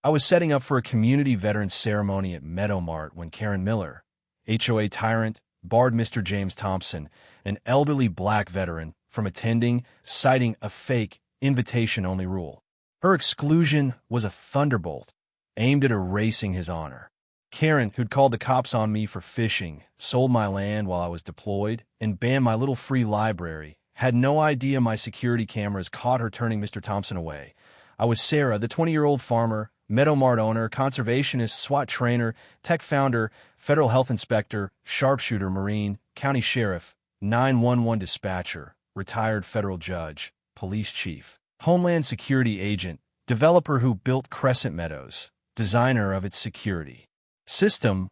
I was setting up for a community veterans ceremony at Meadow Mart when Karen Miller, HOA tyrant, barred Mr. James Thompson, an elderly black veteran, from attending, citing a fake, invitation-only rule. Her exclusion was a thunderbolt, aimed at erasing his honor. Karen, who'd called the cops on me for fishing, sold my land while I was deployed, and banned my little free library, had no idea my security cameras caught her turning Mr. Thompson away. I was Sarah, the 20-year-old farmer, Meadow Mart owner, conservationist, SWAT trainer, tech founder, federal health inspector, sharpshooter, Marine, county sheriff, 911 dispatcher, retired federal judge, police chief, homeland security agent, developer who built Crescent Meadows, designer of its security system,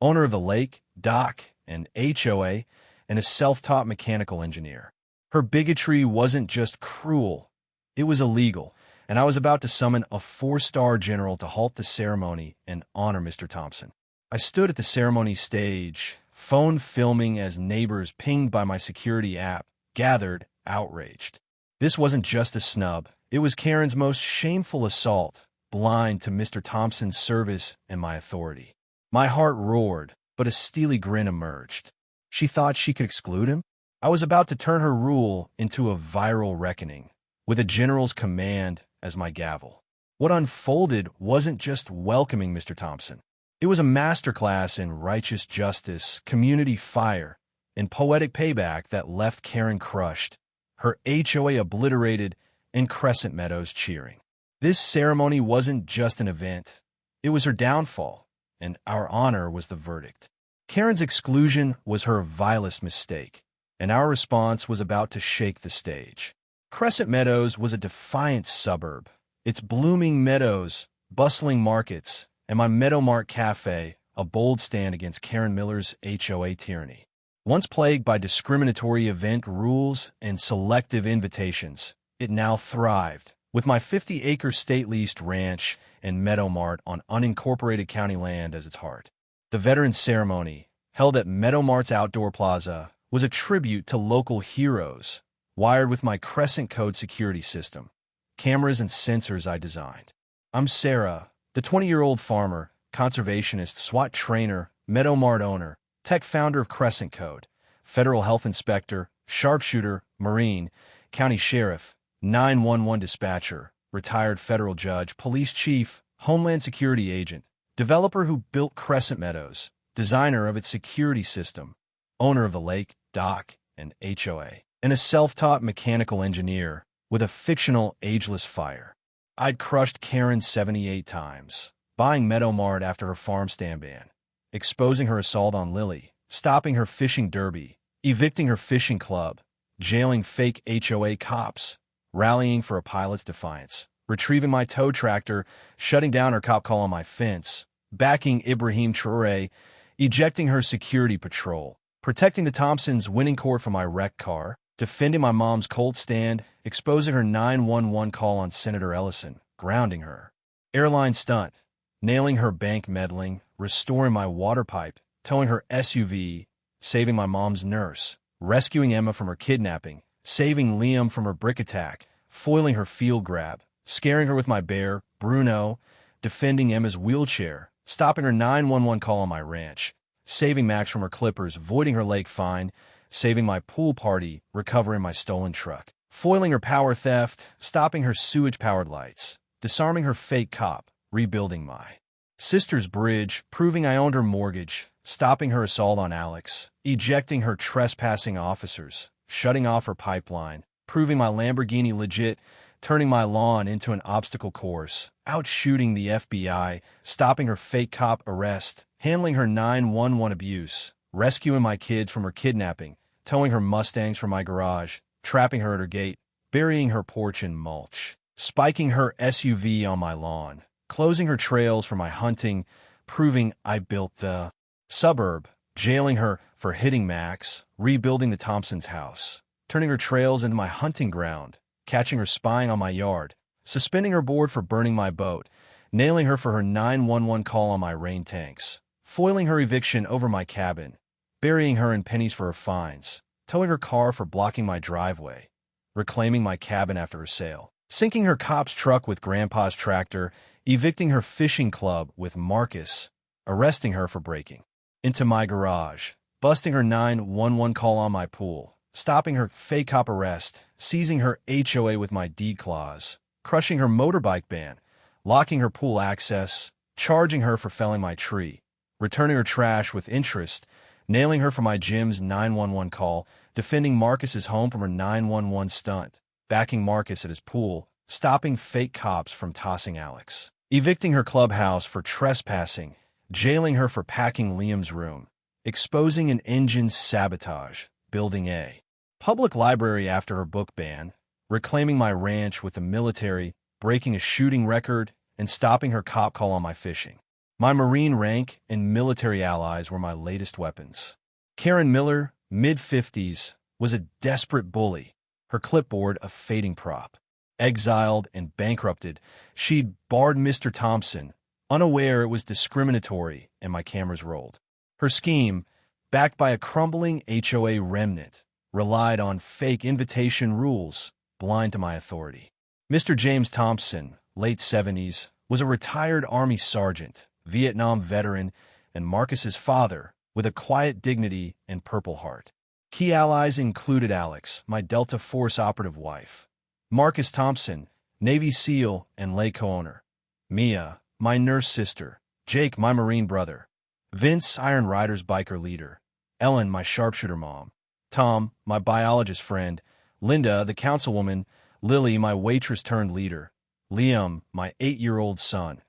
owner of the lake, dock, and HOA, and a self-taught mechanical engineer. Her bigotry wasn't just cruel, it was illegal, and I was about to summon a 4-star general to halt the ceremony and honor Mr. Thompson. I stood at the ceremony stage, phone filming as neighbors pinged by my security app gathered, outraged. This wasn't just a snub, it was Karen's most shameful assault, blind to Mr. Thompson's service and my authority. My heart roared, but a steely grin emerged. She thought she could exclude him? I was about to turn her rule into a viral reckoning, with a general's command as my gavel. What unfolded wasn't just welcoming Mr. Thompson. It was a masterclass in righteous justice, community fire, and poetic payback that left Karen crushed, her HOA obliterated, and Crescent Meadows cheering. This ceremony wasn't just an event. It was her downfall, and our honor was the verdict. Karen's exclusion was her vilest mistake, and our response was about to shake the stage. Crescent Meadows was a defiant suburb. Its blooming meadows, bustling markets, and my Meadow Mart Cafe, a bold stand against Karen Miller's HOA tyranny. Once plagued by discriminatory event rules and selective invitations, it now thrived, with my 50-acre state-leased ranch and Meadow Mart on unincorporated county land as its heart. The veterans ceremony, held at Meadow Mart's outdoor plaza, was a tribute to local heroes, wired with my Crescent Code security system, cameras and sensors I designed. I'm Sarah, the 20-year-old farmer, conservationist, SWAT trainer, Meadow Mart owner, tech founder of Crescent Code, federal health inspector, sharpshooter, Marine, county sheriff, 911 dispatcher, retired federal judge, police chief, homeland security agent, developer who built Crescent Meadows, designer of its security system, owner of the lake, dock, and HOA, and a self-taught mechanical engineer with a fictional ageless fire. I'd crushed Karen 78 times, buying Meadow Mart after her farm stand ban, exposing her assault on Lily, stopping her fishing derby, evicting her fishing club, jailing fake HOA cops, rallying for a pilot's defiance, retrieving my tow tractor, shutting down her cop call on my fence, backing Ibrahim Traore, ejecting her security patrol, protecting the Thompsons' winning court from my wrecked car, defending my mom's cold stand, exposing her 911 call on Senator Ellison, grounding her, airline stunt, nailing her bank meddling, restoring my water pipe, towing her SUV, saving my mom's nurse, rescuing Emma from her kidnapping, saving Liam from her brick attack, foiling her field grab, scaring her with my bear, Bruno, defending Emma's wheelchair, stopping her 911 call on my ranch, saving Max from her clippers, voiding her lake fine, saving my pool party, recovering my stolen truck, foiling her power theft, stopping her sewage-powered lights, disarming her fake cop, rebuilding my sister's bridge, proving I owned her mortgage, stopping her assault on Alex, ejecting her trespassing officers, shutting off her pipeline, proving my Lamborghini legit, turning my lawn into an obstacle course, outshooting the FBI, stopping her fake cop arrest, handling her 911 abuse, rescuing my kids from her kidnapping, towing her Mustangs from my garage, trapping her at her gate, burying her porch in mulch, spiking her SUV on my lawn, closing her trails for my hunting, proving I built the suburb, jailing her for hitting Max, rebuilding the Thompsons' house, turning her trails into my hunting ground, catching her spying on my yard, suspending her board for burning my boat, nailing her for her 911 call on my rain tanks, foiling her eviction over my cabin, burying her in pennies for her fines, towing her car for blocking my driveway, reclaiming my cabin after her sale, sinking her cop's truck with Grandpa's tractor, evicting her fishing club with Marcus, arresting her for breaking into my garage, busting her 911 call on my pool, stopping her fake cop arrest, seizing her HOA with my deed clause, crushing her motorbike ban, locking her pool access, charging her for felling my tree, returning her trash with interest, nailing her for my gym's 911 call, defending Marcus's home from her 911 stunt, backing Marcus at his pool, stopping fake cops from tossing Alex, evicting her clubhouse for trespassing, jailing her for packing Liam's room, exposing an engine's sabotage, building a public library after her book ban, reclaiming my ranch with the military, breaking a shooting record, and stopping her cop call on my fishing. My Marine rank and military allies were my latest weapons. Karen Miller, mid-50s, was a desperate bully, her clipboard a fading prop. Exiled and bankrupted, she'd barred Mr. Thompson, unaware it was discriminatory, and my cameras rolled. Her scheme, backed by a crumbling HOA remnant, relied on fake invitation rules, blind to my authority. Mr. James Thompson, late 70s, was a retired Army sergeant, Vietnam veteran, and Marcus's father, with a quiet dignity and Purple Heart. Key allies included Alex, my Delta Force operative wife, Marcus Thompson, Navy SEAL and lay co-owner, Mia, my nurse sister, Jake, my Marine brother, Vince, Iron Riders biker leader, Ellen, my sharpshooter mom, Tom, my biologist friend, Linda, the councilwoman, Lily, my waitress-turned-leader, Liam, my 8-year-old son,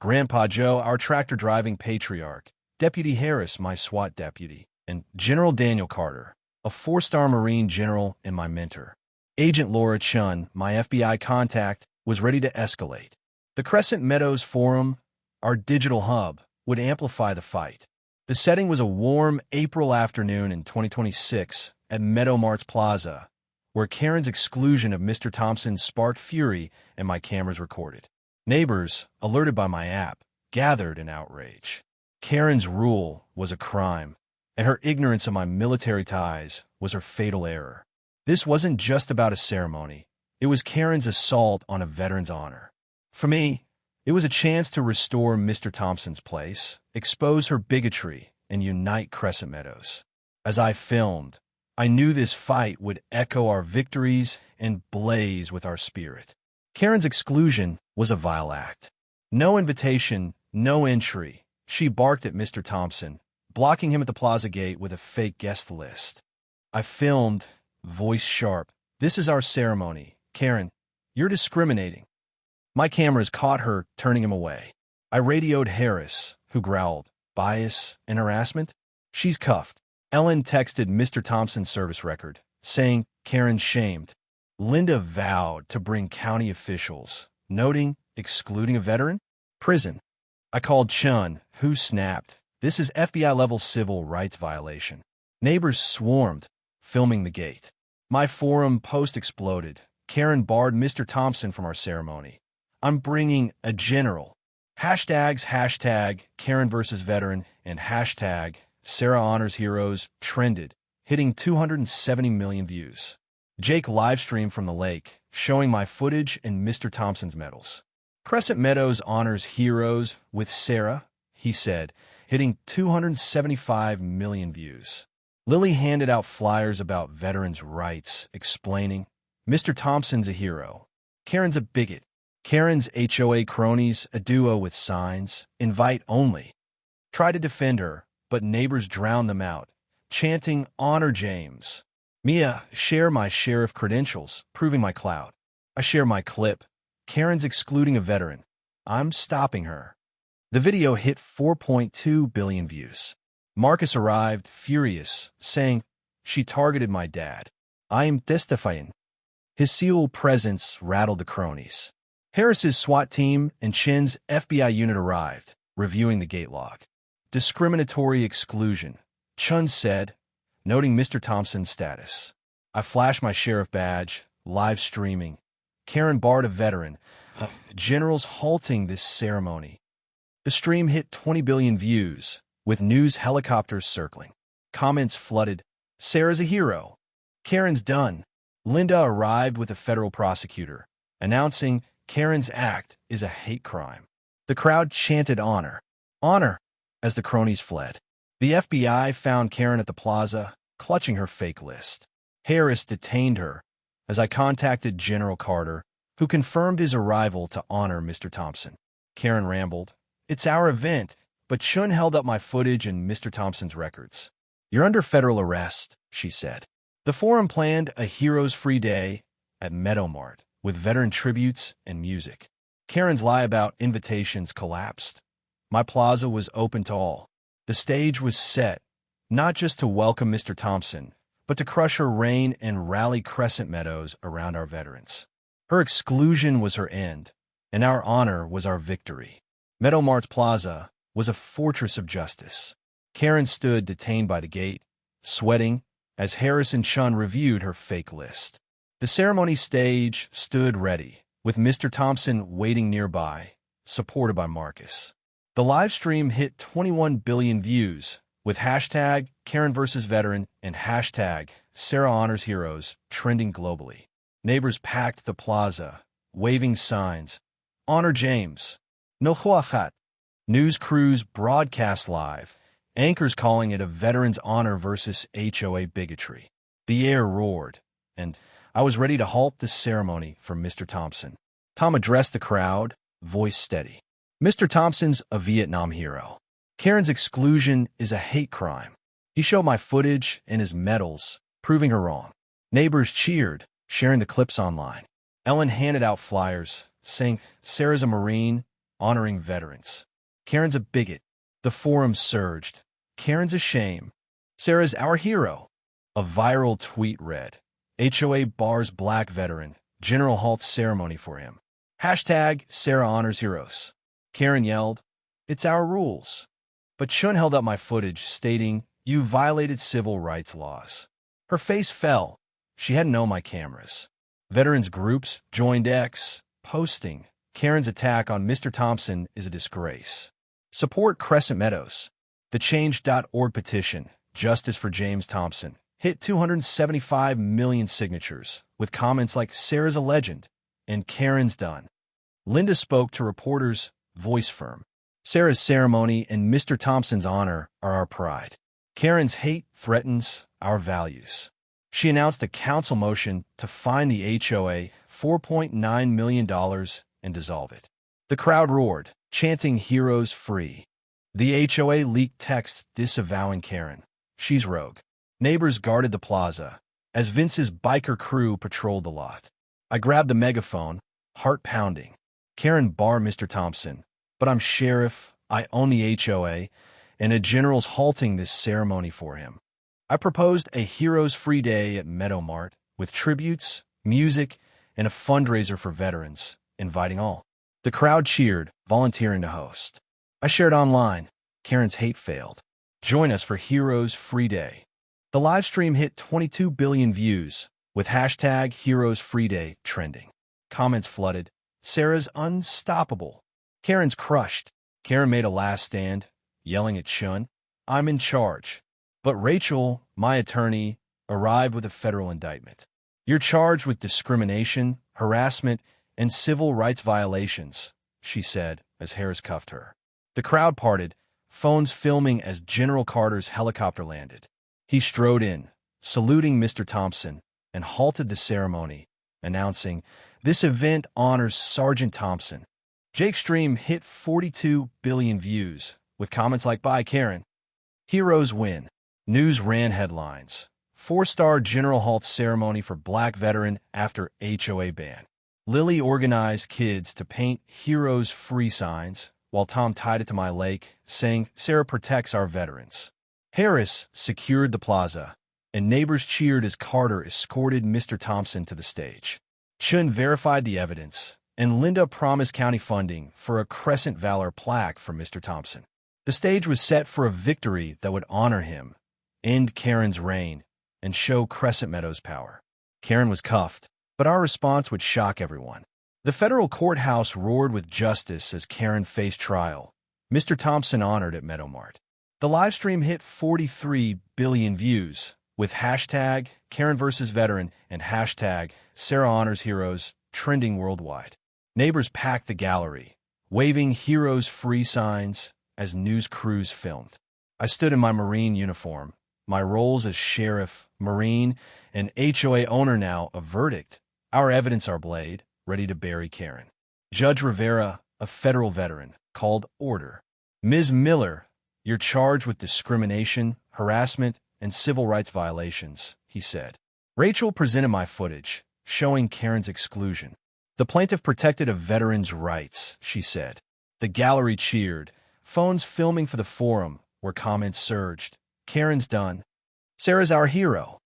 Grandpa Joe, our tractor-driving patriarch, Deputy Harris, my SWAT deputy, and General Daniel Carter, a 4-star Marine general and my mentor. Agent Laura Chun, my FBI contact, was ready to escalate. The Crescent Meadows Forum, our digital hub, would amplify the fight. The setting was a warm April afternoon in 2026 at Meadow Marts Plaza, where Karen's exclusion of Mr. Thompson sparked fury and my cameras recorded. Neighbors, alerted by my app, gathered in outrage. Karen's rule was a crime, and her ignorance of my military ties was her fatal error. This wasn't just about a ceremony. It was Karen's assault on a veteran's honor. For me, it was a chance to restore Mr. Thompson's place, expose her bigotry, and unite Crescent Meadows. As I filmed, I knew this fight would echo our victories and blaze with our spirit. Karen's exclusion was a vile act. No invitation, no entry. She barked at Mr. Thompson, blocking him at the plaza gate with a fake guest list. I filmed, voice sharp. "This is our ceremony. Karen, you're discriminating." My cameras caught her turning him away. I radioed Harris, who growled, "Bias and harassment? She's cuffed." Ellen texted Mr. Thompson's service record, saying, "Karen's shamed." Linda vowed to bring county officials, noting, "Excluding a veteran? Prison." I called Chun, who snapped, "This is FBI-level civil rights violation." Neighbors swarmed, filming the gate. My forum post exploded. Karen barred Mr. Thompson from our ceremony. "I'm bringing a general." Hashtags Karen versus veteran and hashtag Sarah Honors Heroes trended, hitting 270 million views. Jake livestreamed from the lake, showing my footage and Mr. Thompson's medals. "Crescent Meadows honors heroes with Sarah," he said, hitting 275 million views. Lily handed out flyers about veterans' rights, explaining, "Mr. Thompson's a hero. Karen's a bigot." Karen's HOA cronies, a duo with signs, "Invite only," tried to defend her, but neighbors drowned them out, chanting, "Honor James." Mia, share my sheriff credentials, proving my clout. I share my clip. Karen's excluding a veteran. I'm stopping her. The video hit 4.2 billion views. Marcus arrived, furious, saying, "She targeted my dad. I am testifying." His SEAL presence rattled the cronies. Harris's SWAT team and Chin's FBI unit arrived, reviewing the gate log. "Discriminatory exclusion," Chun said, noting Mr. Thompson's status. I flashed my sheriff badge, live streaming. Karen barred a veteran. Generals halting this ceremony. The stream hit 20 billion views, with news helicopters circling. Comments flooded. "Sarah's a hero. Karen's done." Linda arrived with a federal prosecutor, announcing Karen's act is a hate crime. The crowd chanted honor, honor, as the cronies fled. The FBI found Karen at the plaza, clutching her fake list. Harris detained her as I contacted General Carter, who confirmed his arrival to honor Mr. Thompson. Karen rambled, "It's our event," but Chun held up my footage and Mr. Thompson's records. "You're under federal arrest," she said. The forum planned a Heroes Free Day at Meadow Mart with veteran tributes and music. Karen's lie about invitations collapsed. My plaza was open to all. The stage was set, not just to welcome Mr. Thompson, but to crush her reign and rally Crescent Meadows around our veterans. Her exclusion was her end, and our honor was our victory. Meadow Mart's plaza was a fortress of justice. Karen stood detained by the gate, sweating, as Harris and Chun reviewed her fake list. The ceremony stage stood ready, with Mr. Thompson waiting nearby, supported by Marcus. The live stream hit 21 billion views, with hashtag Karen vs. Veteran and hashtag Sarah Honors Heroes trending globally. Neighbors packed the plaza, waving signs, "Honor James," "No Huachat." News crews broadcast live, anchors calling it a veteran's honor versus HOA bigotry. The air roared, and I was ready to halt the ceremony for Mr. Thompson. Tom addressed the crowd, voice steady. "Mr. Thompson's a Vietnam hero. Karen's exclusion is a hate crime. He showed my footage and his medals, proving her wrong." Neighbors cheered, sharing the clips online. Ellen handed out flyers, saying, "Sarah's a Marine, honoring veterans. Karen's a bigot." The forum surged. "Karen's a shame. Sarah's our hero." A viral tweet read, "HOA bars black veteran. General halts ceremony for him. Hashtag Sarah Honors Heroes." Karen yelled, "It's our rules." But Chun held up my footage, stating, "You violated civil rights laws." Her face fell. She hadn't known my cameras. Veterans groups joined X, posting, "Karen's attack on Mr. Thompson is a disgrace. Support Crescent Meadows." The Change.org petition, "Justice for James Thompson," hit 275 million signatures, with comments like, "Sarah's a legend," and "Karen's done." Linda spoke to reporters, voice firm. "Sarah's ceremony and Mr. Thompson's honor are our pride. Karen's hate threatens our values." She announced a council motion to fine the HOA $4.9 million and dissolve it. The crowd roared, chanting "Heroes Free." The HOA leaked texts disavowing Karen. "She's rogue." Neighbors guarded the plaza, as Vince's biker crew patrolled the lot. I grabbed the megaphone, heart pounding. "Karen bar Mr. Thompson, but I'm sheriff, I own the HOA, and a general's halting this ceremony for him." I proposed a Heroes Free Day at Meadow Mart with tributes, music, and a fundraiser for veterans, inviting all. The crowd cheered, volunteering to host. I shared online, "Karen's hate failed. Join us for Heroes Free Day." The live stream hit 22 billion views, with hashtag Heroes Free Day trending. Comments flooded, "Sarah's unstoppable. Karen's crushed." Karen made a last stand, yelling at Chun, "I'm in charge." But Rachel, my attorney, arrived with a federal indictment. "You're charged with discrimination, harassment, and civil rights violations," she said as Harris cuffed her. The crowd parted, phones filming as General Carter's helicopter landed. He strode in, saluting Mr. Thompson, and halted the ceremony, announcing, "This event honors Sergeant Thompson." Jake's stream hit 42 billion views, with comments like, "Bye, Karen." Heroes win. News ran headlines. 4-star general halts ceremony for black veteran after HOA ban. Lily organized kids to paint Heroes Free signs, while Tom tied it to my lake, saying, "Sarah protects our veterans." Harris secured the plaza, and neighbors cheered as Carter escorted Mr. Thompson to the stage. Chun verified the evidence, and Linda promised county funding for a Crescent Valor plaque for Mr. Thompson. The stage was set for a victory that would honor him, end Karen's reign, and show Crescent Meadows' power. Karen was cuffed, but our response would shock everyone. The federal courthouse roared with justice as Karen faced trial. Mr. Thompson honored at Meadow Mart. The livestream hit 43 billion views, with hashtag Karen vs. Veteran and hashtag Sarah Honors Heroes trending worldwide. Neighbors packed the gallery, waving Heroes Free signs as news crews filmed. I stood in my Marine uniform, my roles as sheriff, Marine, and HOA owner now a verdict. Our evidence our blade, ready to bury Karen. Judge Rivera, a federal veteran, called order. Ms. Miller, you're charged with discrimination, harassment, and civil rights violations, he said. Rachel presented my footage, showing Karen's exclusion. The plaintiff protected a veteran's rights, she said. The gallery cheered, phones filming for the forum, where comments surged. Karen's done. Sarah's our hero.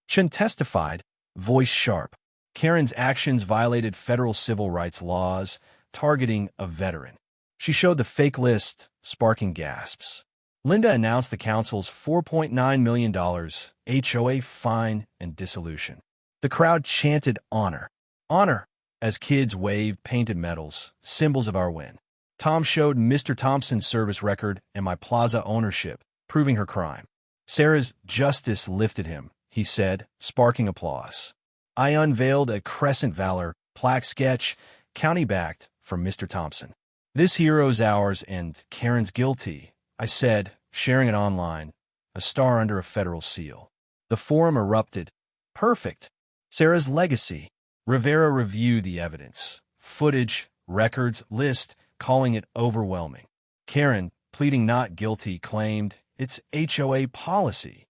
Chen testified, voice sharp. Karen's actions violated federal civil rights laws, targeting a veteran. She showed the fake list, sparking gasps. Linda announced the council's $4.9 million HOA fine and dissolution. The crowd chanted honor. Honor, as kids waved painted medals, symbols of our win. Tom showed Mr. Thompson's service record and my plaza ownership, proving her crime. Sarah's justice lifted him, he said, sparking applause. I unveiled a Crescent Valor plaque sketch, county-backed, from Mr. Thompson. This hero's ours and Karen's guilty, I said, sharing it online, a star under a federal seal. The forum erupted. Perfect. Sarah's legacy. Rivera reviewed the evidence, footage, records, list, calling it overwhelming. Karen, pleading not guilty, claimed it's HOA policy.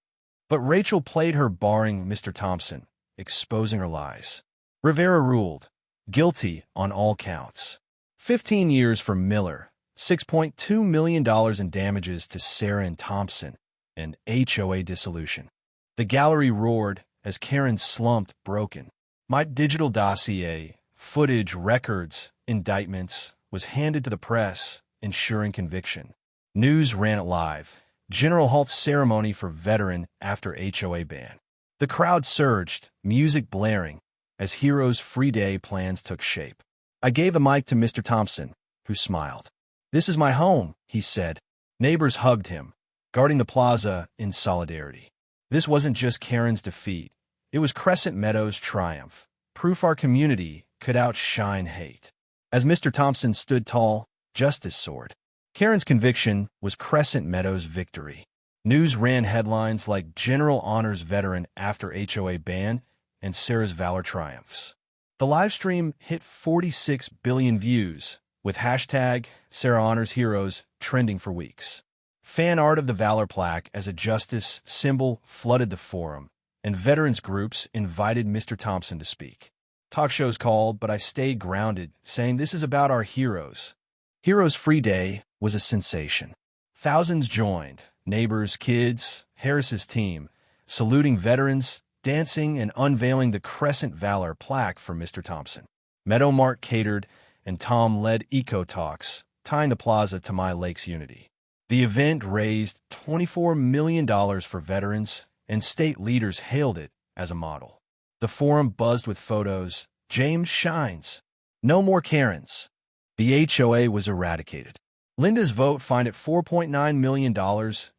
But Rachel played her barring Mr. Thompson, exposing her lies. Rivera ruled, guilty on all counts. 15 years for Miller, $6.2 million in damages to Sarah and Thompson, and HOA dissolution. The gallery roared as Karen slumped broken. My digital dossier, footage, records, indictments, was handed to the press, ensuring conviction. News ran it live. General halt ceremony for veteran after HOA ban. The crowd surged, music blaring, as Heroes Free Day plans took shape. I gave a mic to Mr. Thompson, who smiled. This is my home, he said. Neighbors hugged him, guarding the plaza in solidarity. This wasn't just Karen's defeat. It was Crescent Meadows' triumph, proof our community could outshine hate. As Mr. Thompson stood tall, justice soared. Karen's conviction was Crescent Meadows' victory. News ran headlines like General Honors Veteran after HOA ban and Sarah's Valor triumphs. The livestream hit 46 billion views, with hashtag Sarah Honors Heroes trending for weeks. Fan art of the Valor plaque as a justice symbol flooded the forum, and veterans groups invited Mr. Thompson to speak. Talk shows called, but I stayed grounded, saying this is about our heroes. Heroes Free Day was a sensation. Thousands joined, neighbors, kids, Harris's team, saluting veterans, dancing, and unveiling the Crescent Valor plaque for Mr. Thompson. Meadow Mart catered, and Tom led eco talks, tying the plaza to My Lakes unity. The event raised $24 million for veterans, and state leaders hailed it as a model. The forum buzzed with photos. James shines. No more Karens. The HOA was eradicated. Linda's vote fined it $4.9 million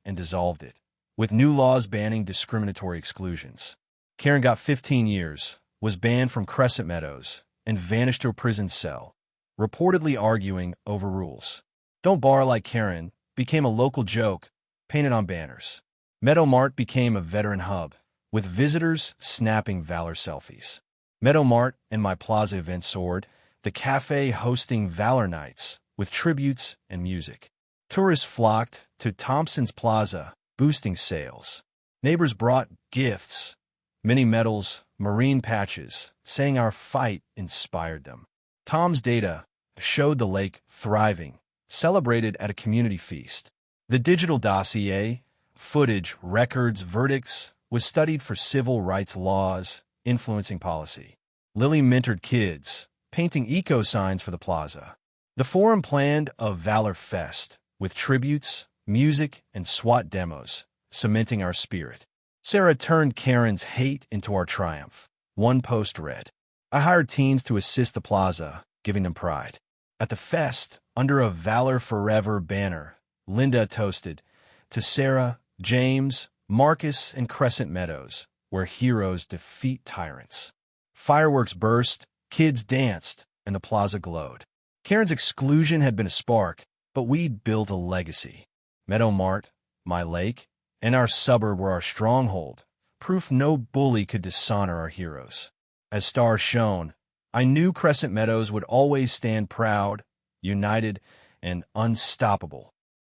and dissolved it, with new laws banning discriminatory exclusions. Karen got 15 years, was banned from Crescent Meadows, and vanished to a prison cell, reportedly arguing over rules. Don't Bar Like Karen became a local joke, painted on banners. Meadow Mart became a veteran hub, with visitors snapping Valor selfies. Meadow Mart and My Plaza event soared, the cafe hosting Valor nights, with tributes and music. Tourists flocked to Thompson's Plaza, boosting sales. Neighbors brought gifts, mini medals, marine patches, saying our fight inspired them. Tom's data showed the lake thriving, celebrated at a community feast. The digital dossier, footage, records, verdicts, was studied for civil rights laws, influencing policy. Lily mentored kids, painting eco signs for the plaza. The forum planned a Valor Fest, with tributes, music, and SWAT demos, cementing our spirit. Sarah turned Karen's hate into our triumph. One post read, I hired teens to assist the plaza, giving them pride. At the fest, under a Valor Forever banner, Linda toasted, to Sarah, James, Marcus, and Crescent Meadows, where heroes defeat tyrants. Fireworks burst, kids danced, and the plaza glowed. Karen's exclusion had been a spark, but we'd built a legacy. Meadow Mart, my lake, and our suburb were our stronghold, proof no bully could dishonor our heroes. As stars shone, I knew Crescent Meadows would always stand proud, united, and unstoppable.